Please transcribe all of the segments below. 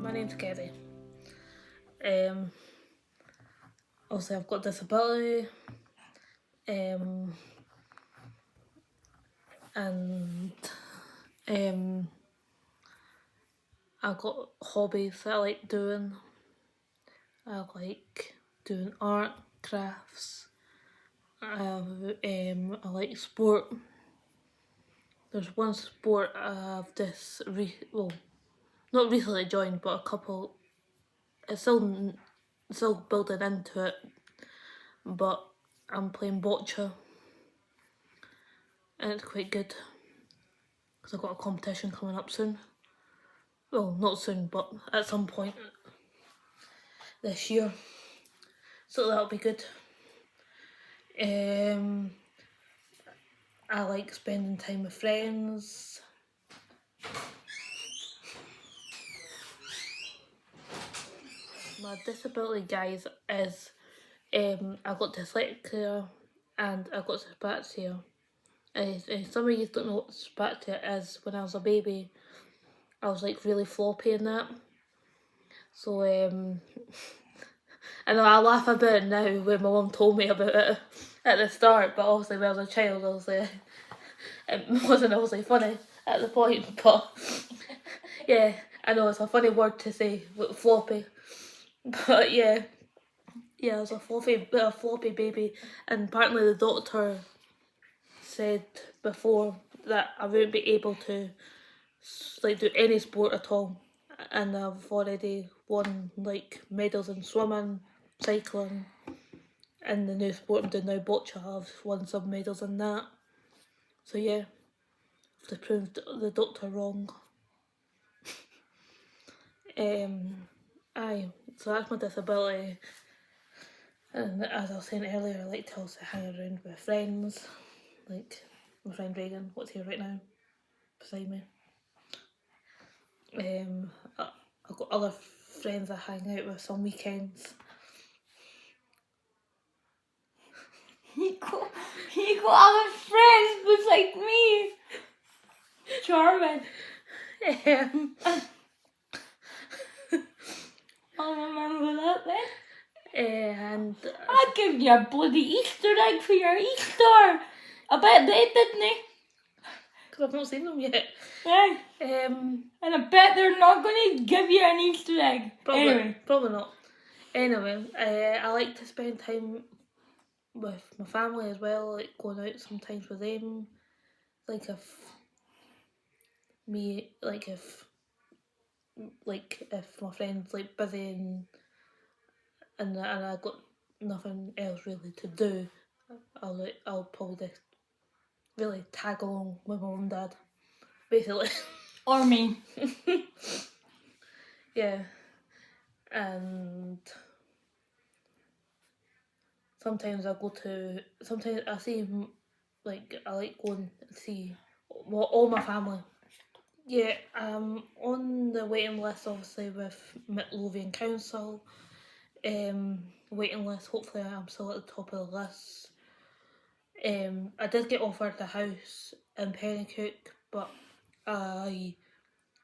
My name's Kerri. Obviously I've got a disability, and I've got hobbies that I like doing. I like doing art, crafts. I like sport. There's one sport I've not recently joined, but a couple. It's still building into it, but I'm playing bocce, and it's quite good because I've got a competition coming up soon. Well, not soon, but at some point this year, so that'll be good. I like spending time with friends. My disability, guys, is I got dyslexia and I got dyspraxia. Some of you don't know what dyspraxia is. When I was a baby, I was like really floppy in that. So I know I laugh about it now when my mum told me about it at the start, but obviously when I was a child, it wasn't obviously funny at the point. But yeah, I know it's a funny word to say, floppy. But yeah, I was a floppy baby, and apparently the doctor said before that I wouldn't be able to do any sport at all, and I've already won like medals in swimming, cycling, and the new sport I'm doing now, bocce. I've won some medals in that. So yeah, I've proved the doctor wrong. Aye, so that's my disability. And as I was saying earlier, I like to also hang around with friends, like my friend Reagan, what's here right now, beside me. I've got other friends I hang out with some weekends. You got other friends besides me. Charming. I'll remember that then. And I'd give you a bloody Easter egg for your Easter. I bet they didn't. Because I've not seen them yet. Yeah. And I bet they're not going to give you an Easter egg. Probably not. Anyway, I like to spend time with my family as well, like going out sometimes with them. If my friend's like busy and I got nothing else really to do, I'll probably just really tag along with my mum and dad, basically. Or me. Yeah. And sometimes I see, like, I like going to see all my family. Yeah, I'm on the waiting list, obviously, with Midlothian Council. Waiting list, hopefully I'm still at the top of the list. I did get offered the house in Pennycook, but I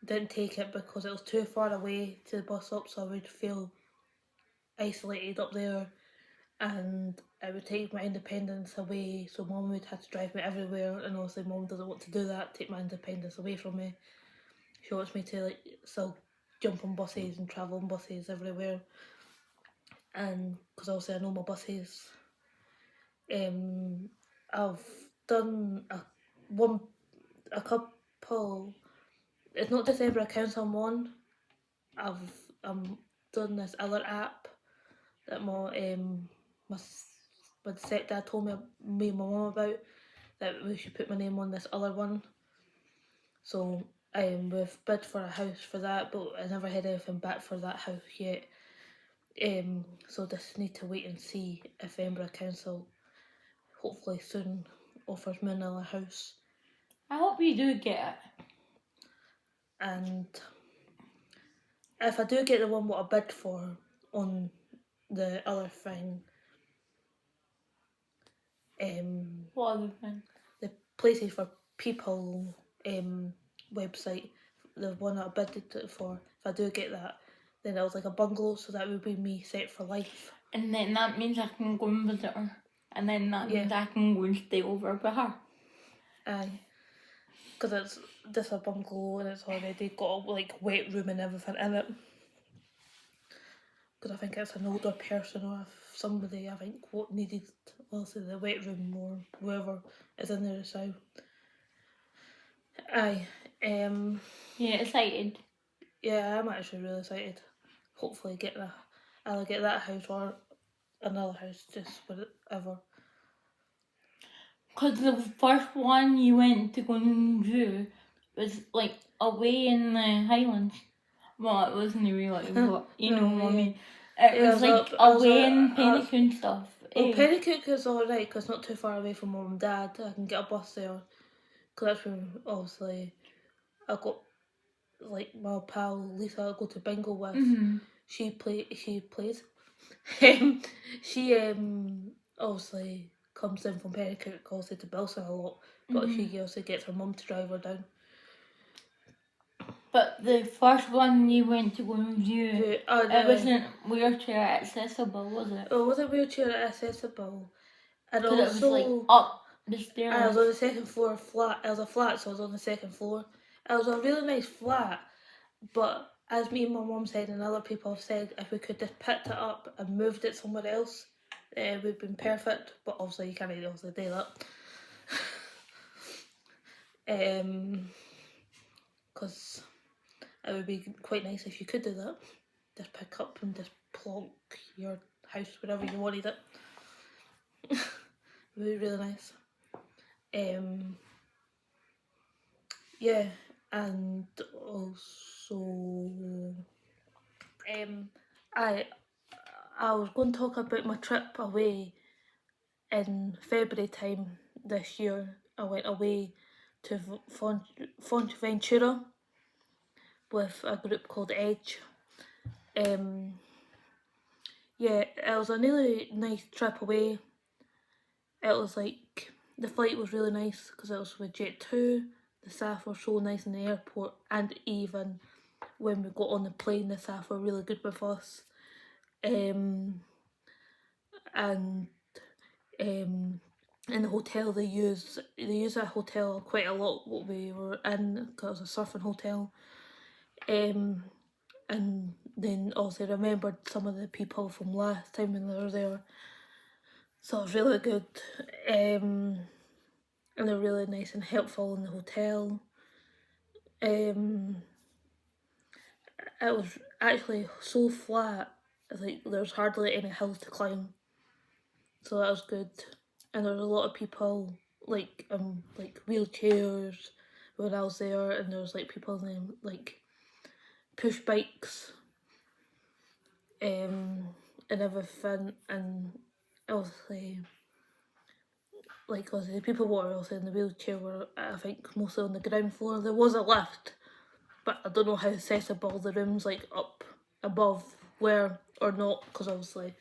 didn't take it because it was too far away to the bus stop, so I would feel isolated up there, and it would take my independence away, so mum would have to drive me everywhere, and obviously mum doesn't want to do that, take my independence away from me. She wants me to like still jump on buses and travel on buses everywhere, and because obviously I know my buses. I've done a couple. It's not December accounts I'm on. I've done this other app that my stepdad told me and my mum about, that we should put my name on this other one. So we've bid for a house for that, but I never had anything back for that house yet. So just need to wait and see if Edinburgh Council hopefully soon offers me another house. I hope you do get it. And if I do get the one what I bid for on the other thing, What other thing? the Places for People website, the one that I bid for, if I do get that, then it was like a bungalow, so that would be me set for life. And then that means I can go and visit her. And then that means I can go and stay over with her. Aye. Because it's just a bungalow and it's already got like wet room and everything in it. Because I think it's an older person, or if somebody I think what needed also the wet room or whoever is in there as well. Aye. Yeah, excited. Yeah, I'm actually really excited. Hopefully I'll get that house or another house, just whatever. Because the first one you went to go and view was like away in the Highlands. Well, it wasn't really, but you know what I mean. It was like away in Pennock and stuff. Well, Pennycook is alright because it's not too far away from mum and dad. I can get a bus there. Because that's where, obviously, I got, like, my pal Lisa I go to bingo with. Mm-hmm. She plays. She, obviously comes in from Pennycook, obviously to Bilson a lot. But she also gets her mum to drive her down. But the first one you went to go and view, it wasn't wheelchair accessible, was it? It wasn't wheelchair accessible. And Because also, it was like up the stairs. I was on the second floor flat. It was a flat, so I was on the second floor. It was a really nice flat, but as me and my mum said, and other people have said, if we could just picked it up and moved it somewhere else, it would have been perfect. But obviously, you can't obviously do that. Because it would be quite nice if you could do that. Just pick up and just plonk your house wherever you wanted it. It would be really nice. Yeah, and also, I was going to talk about my trip away in February time this year. I went away to Fuerteventura with a group called Edge. Yeah, it was a really nice trip away. It was like, the flight was really nice because it was with Jet2. The staff were so nice in the airport, and even when we got on the plane, the staff were really good with us. And in the hotel they use that hotel quite a lot what we were in, because it was a surfing hotel. And then also remembered some of the people from last time when they were there, so it was really good. And they're really nice and helpful in the hotel. It was actually so flat, like there's hardly any hills to climb, so that was good. And there was a lot of people like wheelchairs when I was there, and there was like people in like push bikes, and everything. And obviously, the people who were also in the wheelchair were, I think, mostly on the ground floor. There was a lift, but I don't know how accessible the rooms like up above were or not, because obviously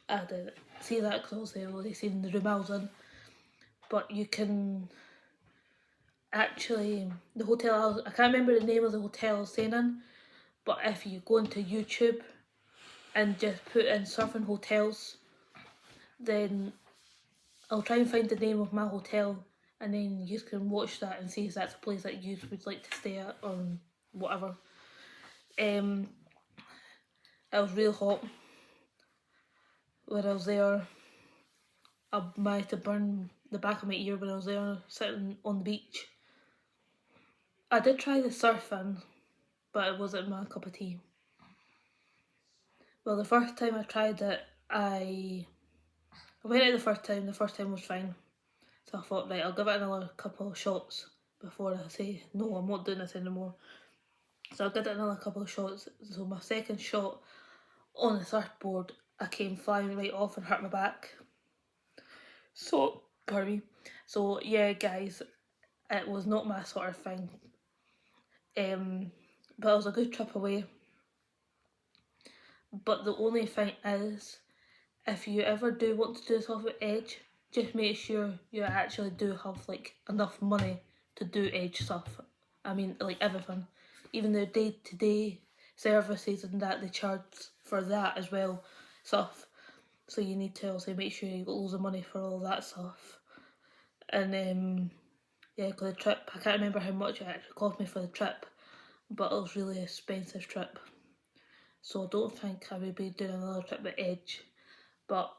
I didn't see that, because obviously I've only seen the room I was in. But you can actually, the hotel, I can't remember the name of the hotel I was staying in, but if you go into YouTube and just put in surfing hotels, then I'll try and find the name of my hotel, and then you can watch that and see if that's a place that you would like to stay at or whatever. It was real hot when I was there. I managed to burn the back of my ear when I was there sitting on the beach. I did try the surfing, but it wasn't my cup of tea. Well, the first time I tried it, I went out the first time was fine. So I thought, right, I'll give it another couple of shots before I say, no, I'm not doing this anymore. So I did it another couple of shots. So my second shot on the surfboard, I came flying right off and hurt my back. So, pardon me. So yeah, guys, it was not my sort of thing. But it was a good trip away. But the only thing is, if you ever do want to do stuff with Edge, just make sure you actually do have like enough money to do Edge stuff. I mean, like everything, even the day-to-day services and that, they charge for that as well, stuff. So you need to also make sure you got loads of money for all that stuff. And yeah, because the trip, I can't remember how much it actually cost me for the trip, but it was a really expensive trip. So I don't think I would be doing another trip with Edge, but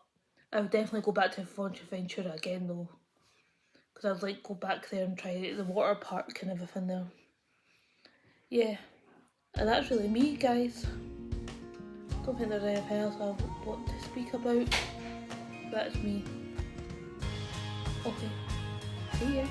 I would definitely go back to Fuerteventura again though, because I'd like go back there and try the water park and everything there. Yeah, and that's really me, guys. Don't think there's anything else I want to speak about. That's me. Okay, see ya.